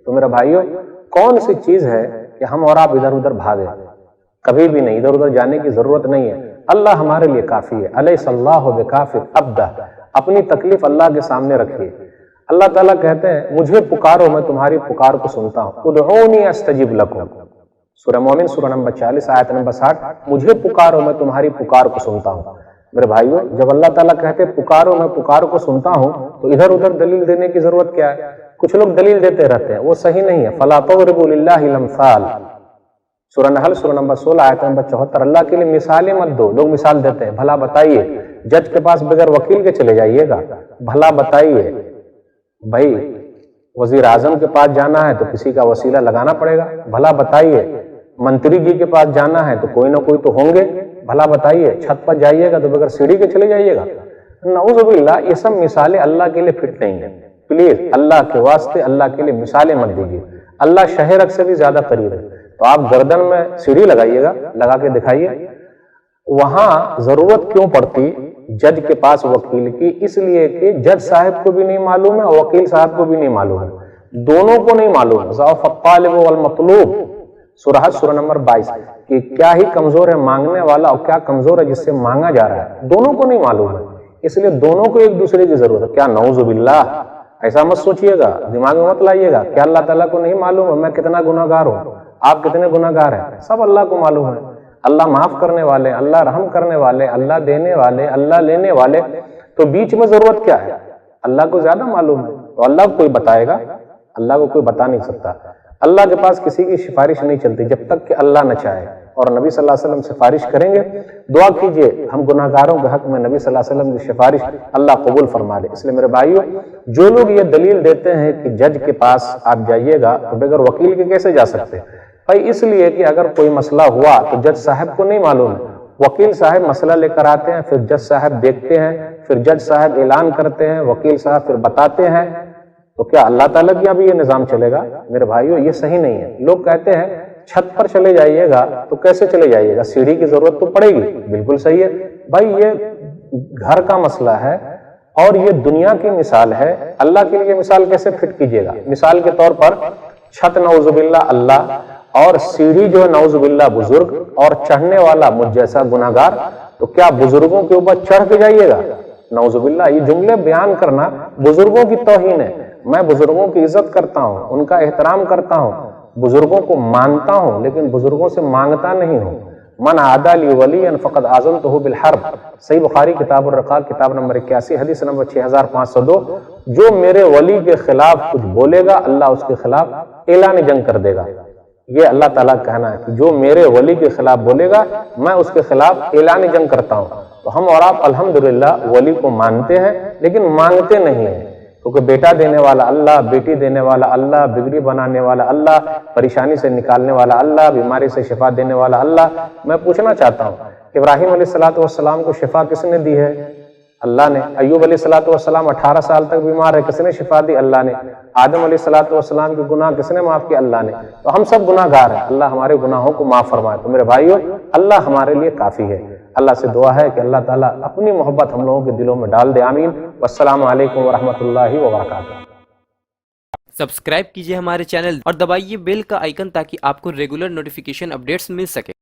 تو میرے بھائیوں کون سی چیز ہے کہ ہم اور آپ ادھر ادھر بھاگے؟ کبھی بھی نہیں، ادھر ادھر جانے کی ضرورت نہیں ہے، اللہ ہمارے لیے کافی ہے۔ الیس اللہ بکاف عبدہ، اپنی تکلیف اللہ کے سامنے رکھیے۔ اللہ تعالیٰ کہتے ہیں مجھے پکارو میں تمہاری پکار کو سنتا ہوں، ادعونی استجب لکم، سورہ مومن سورہ نمبر 40 آیت نمبر 60، مجھے پکارو میں تمہاری پکار کو سنتا ہوں۔ میرے بھائیوں جب اللہ تعالیٰ کہتے پکارو میں پکار کو سنتا ہوں تو ادھر ادھر دلیل دینے کی ضرورت کیا ہے؟ کچھ لوگ دلیل دیتے رہتے ہیں، وہ صحیح نہیں ہے۔ فَلَا تَضْرِبُوا لِلَّهِ الْأَمْثَالَ، سورہ نحل سورہ نمبر 16 آیت نمبر 74، اللہ کے لیے مثالیں مت دو۔ لوگ مثال دیتے ہیں، بھلا بتائیے جج کے پاس بغیر وکیل کے چلے جائیے گا؟ بھلا بتائیے بھائی وزیر اعظم کے پاس جانا ہے تو کسی کا وسیلہ لگانا پڑے گا؟ بھلا بتائیے منتری جی کے پاس جانا ہے تو کوئی نہ کوئی تو ہوں گے؟ بھلا بتائیے چھت پر جائیے گا تو بغیر سیڑھی کے چلے جائیے گا؟ نعوذ باللہ، یہ سب مثالیں اللہ کے لیے فٹ نہیں ہیں۔ پلیز اللہ کے واسطے اللہ کے لیے مثالیں مت دیجیے، اللہ شہ رگ سے بھی زیادہ قریب ہے۔ تو آپ گردن میں سیڑھی لگائیے گا، لگا کے دکھائیے۔ وہاں ضرورت کیوں پڑتی جج کے پاس وکیل کی؟ اس لیے کہ جج صاحب کو بھی نہیں معلوم ہے اور وکیل صاحب کو بھی نہیں معلوم ہے، دونوں کو نہیں معلوم ہے۔ ضعف الطالب والمطلوب، سورہ سورہ نمبر 22، کہ کیا ہی کمزور ہے مانگنے والا اور کیا کمزور ہے جس سے مانگا جا رہا ہے، دونوں کو نہیں معلوم ہے، اس لیے دونوں کو ایک دوسرے کی ضرورت ہے۔ کیا نعوذ باللہ، ایسا مت سوچئے گا، دماغ میں مت لائیے گا کہ اللہ تعالیٰ کو نہیں معلوم ہے میں کتنا گناہ گار ہوں، آپ کتنے گناہ گار ہیں، سب اللہ کو معلوم ہے۔ اللہ معاف کرنے والے، اللہ رحم کرنے والے، اللہ دینے والے، اللہ لینے والے، تو بیچ میں ضرورت کیا ہے؟ اللہ کو زیادہ معلوم ہے، تو اللہ کو کوئی بتائے گا؟ اللہ کو کوئی بتا نہیں سکتا۔ اللہ کے پاس کسی کی سفارش نہیں چلتی جب تک کہ اللہ نہ چاہے، اور نبی صلی اللہ علیہ وسلم سفارش کریں گے۔ دعا کیجئے ہم گناہ گاروں کے حق میں نبی صلی اللہ علیہ وسلم کی سفارش اللہ قبول فرما لے۔ اس لیے میرے بھائیوں جو لوگ یہ دلیل دیتے ہیں کہ جج کے پاس آپ جائیے گا تو بغیر وکیل کے کیسے جا سکتے؟ بھائی اس لیے کہ اگر کوئی مسئلہ ہوا تو جج صاحب کو نہیں معلوم ہے، وکیل صاحب مسئلہ لے کر آتے ہیں، پھر جج صاحب دیکھتے ہیں، پھر جج صاحب اعلان کرتے ہیں، وکیل صاحب پھر بتاتے ہیں۔ تو کیا اللہ تعالیٰ کی ابھی یہ نظام چلے گا؟ میرے بھائیوں یہ صحیح نہیں ہے۔ لوگ کہتے ہیں چھت پر چلے جائیے گا، تو کیسے چلے جائیے گا؟ سیڑھی کی ضرورت تو پڑے گی، بالکل صحیح ہے بھائی، یہ گھر کا مسئلہ ہے اور یہ دنیا کی مثال ہے، اللہ کے لیے مثال کیسے فٹ کیجیے گا؟ مثال کے طور پر چھت نعوذ باللہ اللہ، اور سیڑھی جو ہے نعوذ باللہ بزرگ، اور چڑھنے والا مجھ جیسا گناہ گار، تو کیا بزرگوں کے اوپر چڑھ کے جائیے گا؟ نعوذ باللہ، یہ جملے بیان کرنا بزرگوں کی توہین ہے۔ میں بزرگوں کی عزت کرتا ہوں، ان کا احترام کرتا ہوں، بزرگوں کو مانتا ہوں، لیکن بزرگوں سے مانگتا نہیں ہوں۔ من عادى لي وليا فقد آذنته بالحرب، صحیح بخاری کتاب الرقاق کتاب نمبر 81 حدیث نمبر 6502، جو میرے ولی کے خلاف کچھ بولے گا اللہ اس کے خلاف اعلان جنگ کر دے گا۔ یہ اللہ تعالیٰ کہنا ہے کہ جو میرے ولی کے خلاف بولے گا میں اس کے خلاف اعلان جنگ کرتا ہوں۔ تو ہم اور آپ الحمدللہ ولی کو مانتے ہیں لیکن مانگتے نہیں ہیں، کیونکہ بیٹا دینے والا اللہ، بیٹی دینے والا اللہ، بگڑی بنانے والا اللہ، پریشانی سے نکالنے والا اللہ، بیماری سے شفا دینے والا اللہ۔ میں پوچھنا چاہتا ہوں ابراہیم علیہ السلام کو شفا کس نے دی ہے؟ اللہ نے۔ ایوب علیہ السلام 18 سال تک بیمار ہے، کس نے شفا دی؟ اللہ نے۔ آدم علیہ السلام کے گناہ کس نے معاف کیا؟ اللہ نے۔ تو ہم سب گناہ گار ہیں، اللہ ہمارے گناہوں کو معاف فرمائے۔ تو میرے بھائیوں اللہ ہمارے لیے کافی ہے۔ اللہ سے دعا ہے کہ اللہ تعالیٰ اپنی محبت ہم لوگوں کے دلوں میں ڈال دے، آمین۔ والسلام علیکم ورحمۃ اللہ وبرکاتہ۔ سبسکرائب کیجئے ہمارے چینل اور دبائیے بیل کا آئیکن تاکہ آپ کو ریگولر نوٹیفیکیشن اپڈیٹس مل سکے۔